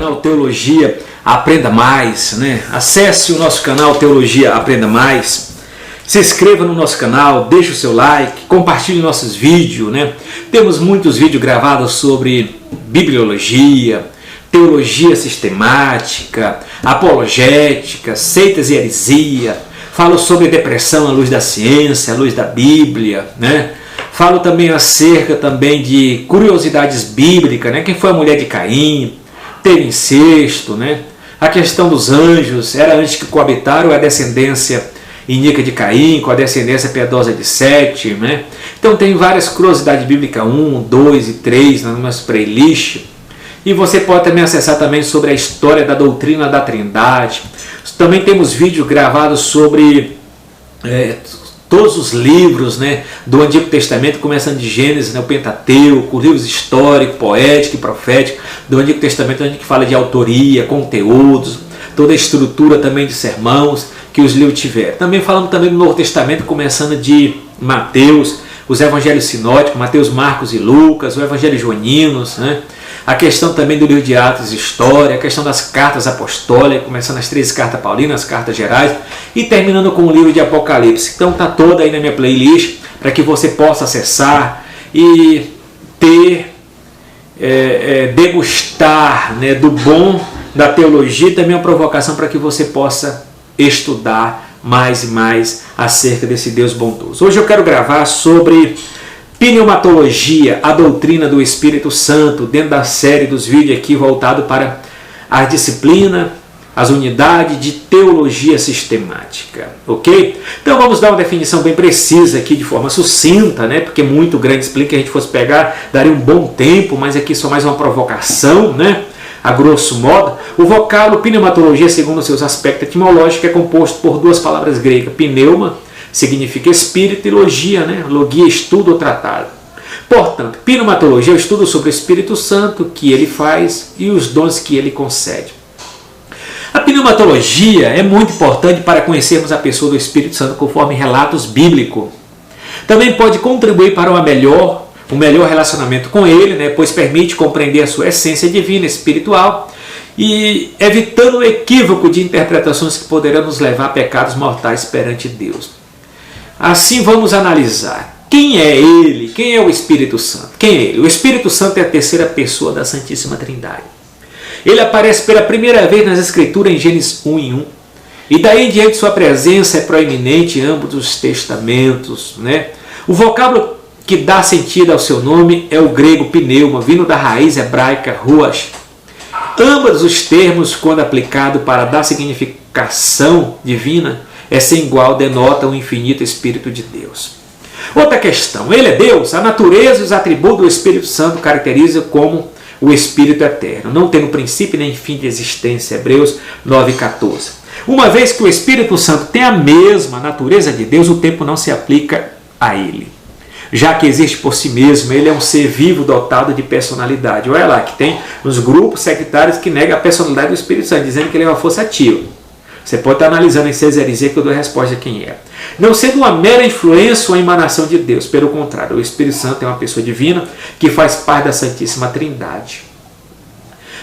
canal Teologia Aprenda Mais, né? Acesse o nosso canal Teologia Aprenda Mais, se inscreva no nosso canal, deixe o seu like, compartilhe nossos vídeos, né? Temos muitos vídeos gravados sobre bibliologia, teologia sistemática, apologética, seitas e heresia. Falo sobre depressão à luz da ciência, à luz da Bíblia, né? Falo também acerca de curiosidades bíblicas, né? Quem foi a mulher de Caim, teve incesto, né? A questão dos anjos, era antes que coabitaram a descendência iníqua de Caim com a descendência piedosa de Sete, né? Então tem várias curiosidades bíblicas, 1, 2 e 3 na nossa playlist. E você pode também acessar também sobre a história da doutrina da Trindade. Também temos vídeos gravados sobre todos os livros, né, do Antigo Testamento, começando de Gênesis, né, o Pentateuco, livros históricos, poéticos e proféticos do Antigo Testamento, onde a gente fala de autoria, conteúdos, toda a estrutura também de sermãos que os livros tiveram. Também falamos também do Novo Testamento, começando de Mateus, os evangelhos sinóticos, Mateus, Marcos e Lucas, o evangelho joaninos, né? A questão também do livro de Atos e História, a questão das cartas apostólicas, começando as 13 cartas paulinas, as cartas gerais, e terminando com o livro de Apocalipse. Então está toda aí na minha playlist, para que você possa acessar e ter, degustar, né, do bom da teologia, e também uma provocação para que você possa estudar mais e mais acerca desse Deus bondoso. Hoje eu quero gravar sobre pneumatologia, a doutrina do Espírito Santo, dentro da série dos vídeos aqui voltado para a disciplina, as unidades de teologia sistemática, ok? Então vamos dar uma definição bem precisa aqui, de forma sucinta, né? Porque é muito grande, explica, que a gente fosse pegar, daria um bom tempo, mas aqui só mais uma provocação, né? A grosso modo, o vocábulo pneumatologia, segundo seus aspectos etimológicos, é composto por duas palavras gregas, pneuma, significa espírito, e logia, né? Logia, estudo ou tratado. Portanto, pneumatologia é o estudo sobre o Espírito Santo, que ele faz e os dons que ele concede. A pneumatologia é muito importante para conhecermos a pessoa do Espírito Santo conforme relatos bíblicos. Também pode contribuir para um melhor relacionamento com ele, né? Pois permite compreender a sua essência divina, espiritual, e evitando o equívoco de interpretações que poderão nos levar a pecados mortais perante Deus. Assim vamos analisar quem é ele, quem é o Espírito Santo. Quem é ele? O Espírito Santo é a terceira pessoa da Santíssima Trindade. Ele aparece pela primeira vez nas Escrituras em Gênesis 1:1. E daí em diante sua presença é proeminente em ambos os testamentos, né? O vocábulo que dá sentido ao seu nome é o grego pneuma, vindo da raiz hebraica ruach. Ambos os termos, quando aplicado para dar significação divina, é sem igual, denota o infinito Espírito de Deus. Outra questão, ele é Deus? A natureza e os atributos do Espírito Santo caracterizam como o Espírito eterno, não tendo princípio nem fim de existência, Hebreus 9:14. Uma vez que o Espírito Santo tem a mesma natureza de Deus, o tempo não se aplica a ele. Já que existe por si mesmo, ele é um ser vivo dotado de personalidade. Olha lá, que tem uns grupos sectários que negam a personalidade do Espírito Santo, dizendo que ele é uma força ativa. Você pode estar analisando em seis heresias que eu dou a resposta a quem é. Não sendo uma mera influência ou emanação de Deus, pelo contrário, o Espírito Santo é uma pessoa divina que faz parte da Santíssima Trindade.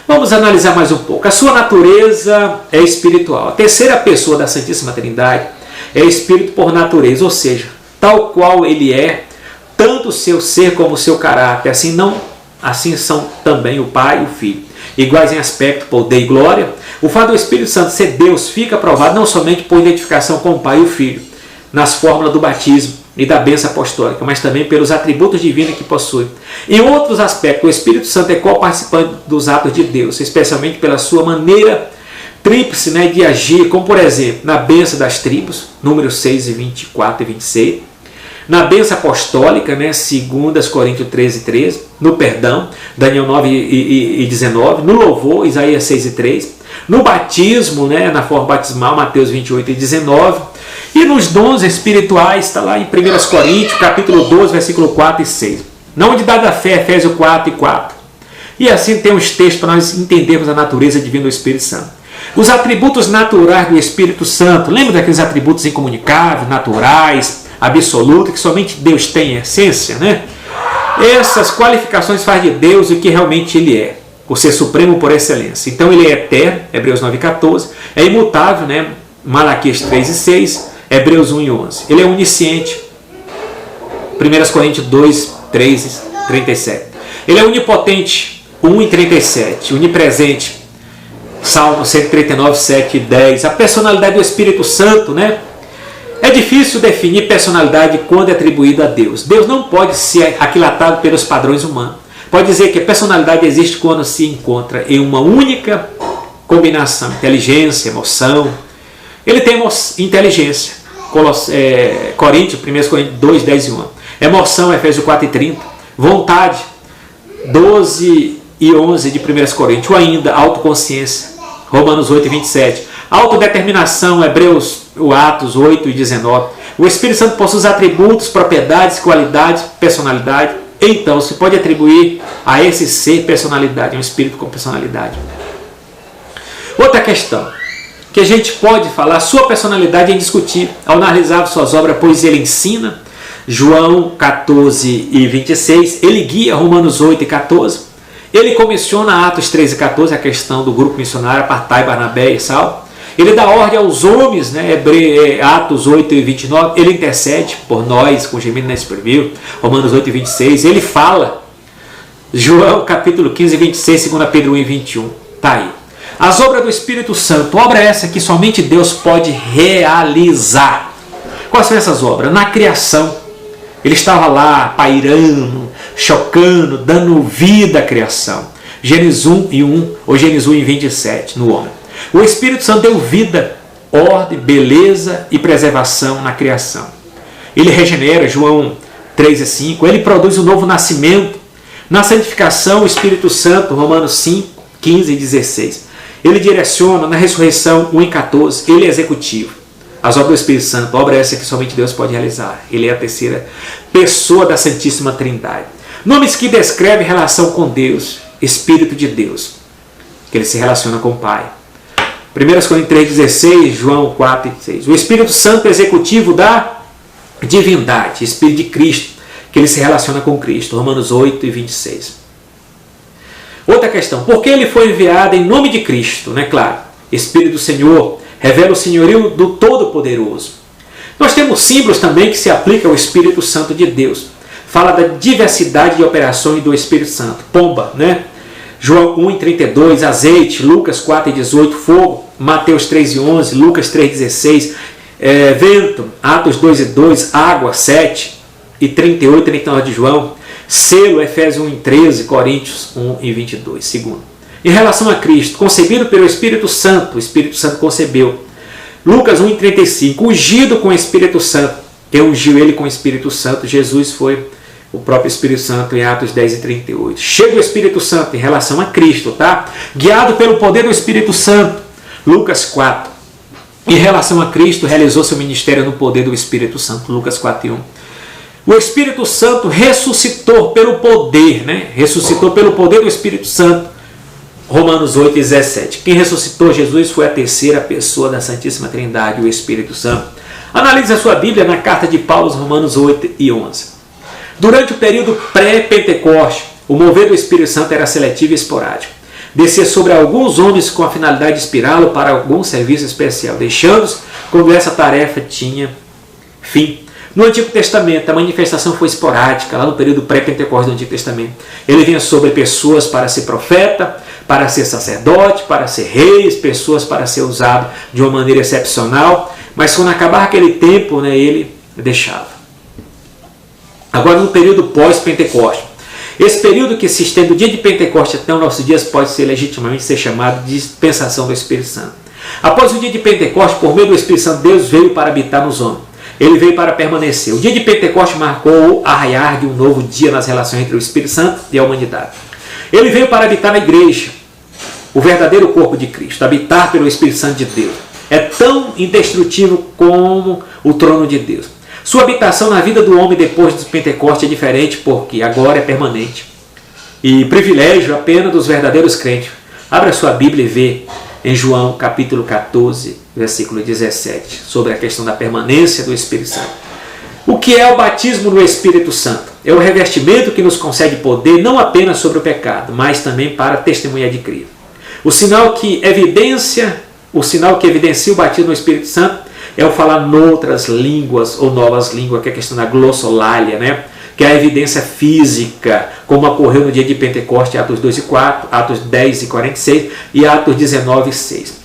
Vamos analisar mais um pouco. A sua natureza é espiritual. A terceira pessoa da Santíssima Trindade é Espírito por natureza, ou seja, tal qual ele é, tanto o seu ser como o seu caráter, assim são também o Pai e o Filho. Iguais em aspecto, poder e glória. O fato do Espírito Santo ser Deus fica provado não somente por identificação com o Pai e o Filho, nas fórmulas do batismo e da bênção apostólica, mas também pelos atributos divinos que possui. Em outros aspectos, o Espírito Santo é co-participante dos atos de Deus, especialmente pela sua maneira tríplice, né, de agir, como por exemplo, na bênção das tribos, números 6, 24 e 26, na bênção apostólica, né, 2 Coríntios 13, 13, no perdão, Daniel 9 e 19, no louvor, Isaías 6 e 3, no batismo, né, na forma batismal, Mateus 28 e 19, e nos dons espirituais, está lá em 1 Coríntios, capítulo 12, versículo 4 e 6. Na unidade da fé, Efésios 4 e 4. E assim tem uns textos para nós entendermos a natureza divina do Espírito Santo. Os atributos naturais do Espírito Santo, lembra daqueles atributos incomunicáveis, naturais, absolutos, que somente Deus tem em essência, né? Essas qualificações fazem de Deus o que realmente Ele é. o ser supremo por excelência. Então ele é eterno, Hebreus 9,14, é imutável, né? Malaquias 3:6, Hebreus 1:11. Ele é onisciente, 1 Coríntios 2:3-37. Ele é onipotente, 1:37, onipresente, Salmo 139, 7 e 10. A personalidade do Espírito Santo, né? É difícil definir personalidade quando é atribuída a Deus. Deus não pode ser aquilatado pelos padrões humanos. Pode dizer que a personalidade existe quando se encontra em uma única combinação, inteligência, emoção. Ele tem inteligência, Coríntios, 1 Coríntios 2, 10 e 1. Emoção, Efésios 4:30. Vontade, 12 e 11 de 1 Coríntios. Ou ainda, autoconsciência, Romanos 8:27. Autodeterminação, Atos 8:19. O Espírito Santo possui os atributos, propriedades, qualidades, personalidade. Então, se pode atribuir a esse ser personalidade, um espírito com personalidade. Outra questão que a gente pode falar, sua personalidade é indiscutível ao analisar suas obras, pois ele ensina, João 14:26, ele guia, Romanos 8:14, ele comissiona, Atos 13:14, a questão do grupo missionário, apartai Barnabé e Saulo. Ele dá ordem aos homens, né? Atos 8:29, ele intercede por nós, com gemido inexprimível, Romanos 8:26, ele fala, João capítulo 15:26, 2 Pedro 1:21, está aí. As obras do Espírito Santo, obra essa que somente Deus pode realizar. Quais são essas obras? Na criação, ele estava lá, pairando, chocando, dando vida à criação. Gênesis 1:1 ou Gênesis 1:27 no homem. O Espírito Santo deu vida, ordem, beleza e preservação na criação. Ele regenera, João 3:5. Ele produz o novo nascimento. Na santificação, o Espírito Santo, Romanos 5:15-16. Ele direciona na ressurreição 1:14. Ele é executivo. As obras do Espírito Santo, obra essa que somente Deus pode realizar. Ele é a terceira pessoa da Santíssima Trindade. Nomes que descrevem relação com Deus, Espírito de Deus, que ele se relaciona com o Pai. 1 Coríntios 3:16, João 4:6. O Espírito Santo executivo da divindade, Espírito de Cristo, que ele se relaciona com Cristo, Romanos 8:26. Outra questão, por que ele foi enviado em nome de Cristo? Né? Claro, Espírito do Senhor revela o senhorio do Todo-Poderoso. Nós temos símbolos também que se aplicam ao Espírito Santo de Deus. Fala da diversidade de operações do Espírito Santo. Pomba, né? João 1:32, azeite, Lucas 4:18, fogo, Mateus 3:11, Lucas 3:16, vento, Atos 2:2, água 7:38, 39 de João, selo, Efésios 1:13, Coríntios 1:22. Segundo, em relação a Cristo, concebido pelo Espírito Santo, o Espírito Santo concebeu. Lucas 1:35, ungido com o Espírito Santo. Quem ungiu ele com o Espírito Santo? Jesus foi o próprio Espírito Santo em Atos 10:38. Chega o Espírito Santo em relação a Cristo, tá? Guiado pelo poder do Espírito Santo. Lucas 4. Em relação a Cristo, realizou seu ministério no poder do Espírito Santo. Lucas 4:1. O Espírito Santo ressuscitou pelo poder, né? Ressuscitou pelo poder do Espírito Santo. Romanos 8:17. Quem ressuscitou Jesus foi a terceira pessoa da Santíssima Trindade, o Espírito Santo. Analise a sua Bíblia na carta de Paulo, Romanos 8:11. Durante o período pré-Pentecoste, o mover do Espírito Santo era seletivo e esporádico. Descia sobre alguns homens com a finalidade de inspirá-lo para algum serviço especial, deixando-os quando essa tarefa tinha fim. No Antigo Testamento, a manifestação foi esporádica, lá no período pré-Pentecoste do Antigo Testamento. Ele vinha sobre pessoas para ser profeta, para ser sacerdote, para ser reis, pessoas para ser usado de uma maneira excepcional, mas quando acabar aquele tempo, né, ele deixava. Agora, no período pós-Pentecoste, esse período que se estende do dia de Pentecoste até os nossos dias pode ser legitimamente ser chamado de dispensação do Espírito Santo. Após o dia de Pentecoste, por meio do Espírito Santo, Deus veio para habitar nos homens. Ele veio para permanecer. O dia de Pentecoste marcou o arraiar de um novo dia nas relações entre o Espírito Santo e a humanidade. Ele veio para habitar na igreja, o verdadeiro corpo de Cristo, habitar pelo Espírito Santo de Deus. É tão indestrutível como o trono de Deus. Sua habitação na vida do homem depois do Pentecoste é diferente porque agora é permanente. E privilégio apenas dos verdadeiros crentes. Abra sua Bíblia e vê em João capítulo 14, versículo 17, sobre a questão da permanência do Espírito Santo. O que é o batismo no Espírito Santo? É o revestimento que nos concede poder não apenas sobre o pecado, mas também para testemunhar de Cristo. O sinal que evidencia o batismo no Espírito Santo é o falar noutras línguas ou novas línguas, que é a questão da glossolalia, né? Que é a evidência física, como ocorreu no dia de Pentecoste, Atos 2 e 4, Atos 10 e 46 e Atos 19 e 6.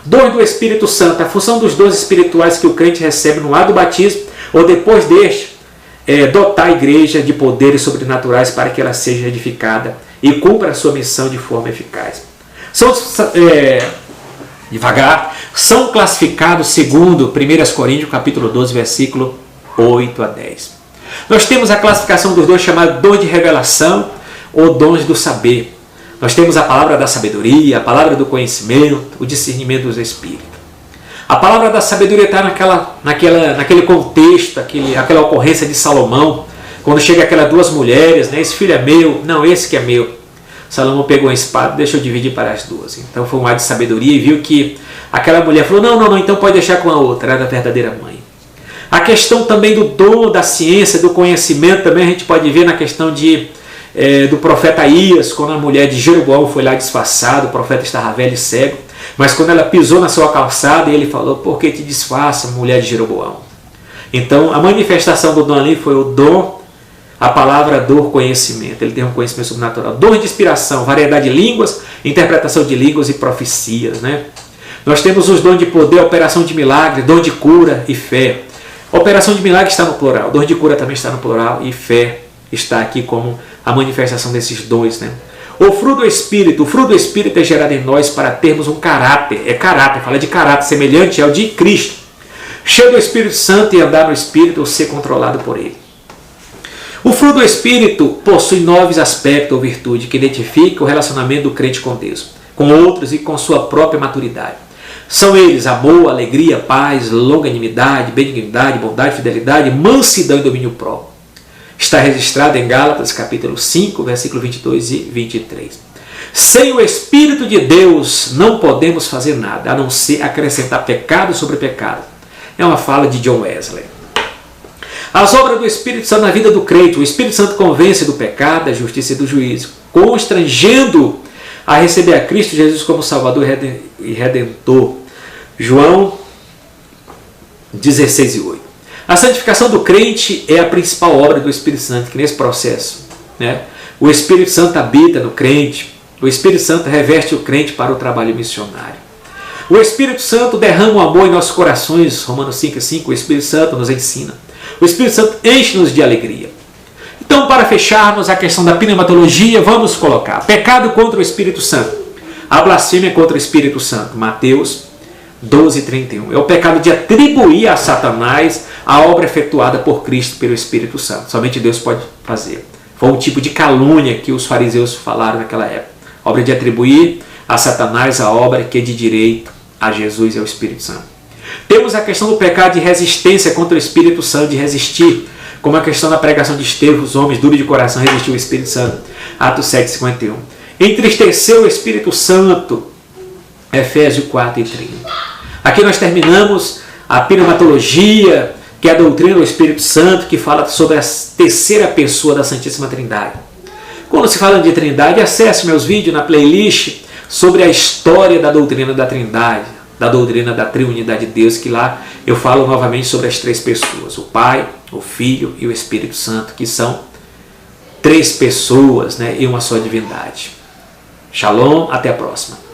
Dons do Espírito Santo, a função dos dons espirituais que o crente recebe no ato do batismo ou depois deste, é dotar a igreja de poderes sobrenaturais para que ela seja edificada e cumpra a sua missão de forma eficaz. São classificados segundo 1 Coríntios capítulo 12, versículo 8 a 10. Nós temos a classificação dos dons chamados dons de revelação ou dons do saber. Nós temos a palavra da sabedoria, a palavra do conhecimento, o discernimento dos espíritos. A palavra da sabedoria está naquele contexto, aquela ocorrência de Salomão, quando chega aquelas duas mulheres, né? Esse filho é meu, não, esse que é meu. Salomão pegou uma espada, deixou dividir para as duas. Então foi um ato de sabedoria e viu que aquela mulher falou, não, então pode deixar com a outra, era a verdadeira mãe. A questão também do dom da ciência, do conhecimento, também a gente pode ver na questão do profeta Aías, quando a mulher de Jeroboão foi lá disfarçada, o profeta estava velho e cego, mas quando ela pisou na sua calçada, ele falou, por que te disfarça, mulher de Jeroboão? Então a manifestação do dom ali foi o dom, a palavra do conhecimento, ele tem um conhecimento sobrenatural, dom de inspiração, variedade de línguas, interpretação de línguas e profecias, né? Nós temos os dons de poder, operação de milagre, dom de cura e fé. Operação de milagre está no plural, dom de cura também está no plural e fé está aqui como a manifestação desses dons, né? O fruto do Espírito é gerado em nós para termos um caráter, fala de caráter semelhante ao de Cristo, cheio do Espírito Santo e andar no Espírito ou ser controlado por ele. O fruto do Espírito possui 9 aspectos ou virtudes que identificam o relacionamento do crente com Deus, com outros e com sua própria maturidade. São eles amor, alegria, paz, longanimidade, benignidade, bondade, fidelidade, mansidão e domínio próprio. Está registrado em Gálatas capítulo 5, versículo 22 e 23. Sem o Espírito de Deus não podemos fazer nada, a não ser acrescentar pecado sobre pecado. É uma fala de John Wesley. As obras do Espírito Santo na vida do crente. O Espírito Santo convence do pecado, da justiça e do juízo, constrangendo a receber a Cristo Jesus como Salvador e Redentor. João 16 e 8. A santificação do crente é a principal obra do Espírito Santo, que nesse processo, né, o Espírito Santo habita no crente, o Espírito Santo reveste o crente para o trabalho missionário. O Espírito Santo derrama o amor em nossos corações, Romanos 5,5, o Espírito Santo nos ensina. O Espírito Santo enche-nos de alegria. Então, para fecharmos a questão da pneumatologia, vamos colocar pecado contra o Espírito Santo, a blasfêmia contra o Espírito Santo, Mateus 12:31. É o pecado de atribuir a Satanás a obra efetuada por Cristo pelo Espírito Santo. Somente Deus pode fazer. Foi um tipo de calúnia que os fariseus falaram naquela época. Obra de atribuir a Satanás a obra que é de direito a Jesus e ao Espírito Santo. Temos a questão do pecado de resistência contra o Espírito Santo, de resistir, como a questão da pregação de Estevão, os homens duros de coração resistiu ao Espírito Santo, Atos 7:51. Entristeceu o Espírito Santo, Efésios 4:30. Aqui nós terminamos a pneumatologia, que é a doutrina do Espírito Santo, que fala sobre a terceira pessoa da Santíssima Trindade. Quando se fala de Trindade, acesse meus vídeos na playlist sobre a história da doutrina da Trindade, da doutrina da Triunidade de Deus, que lá eu falo novamente sobre as 3 pessoas, o Pai, o Filho e o Espírito Santo, que são 3 pessoas, né, e uma só divindade. Shalom, até a próxima.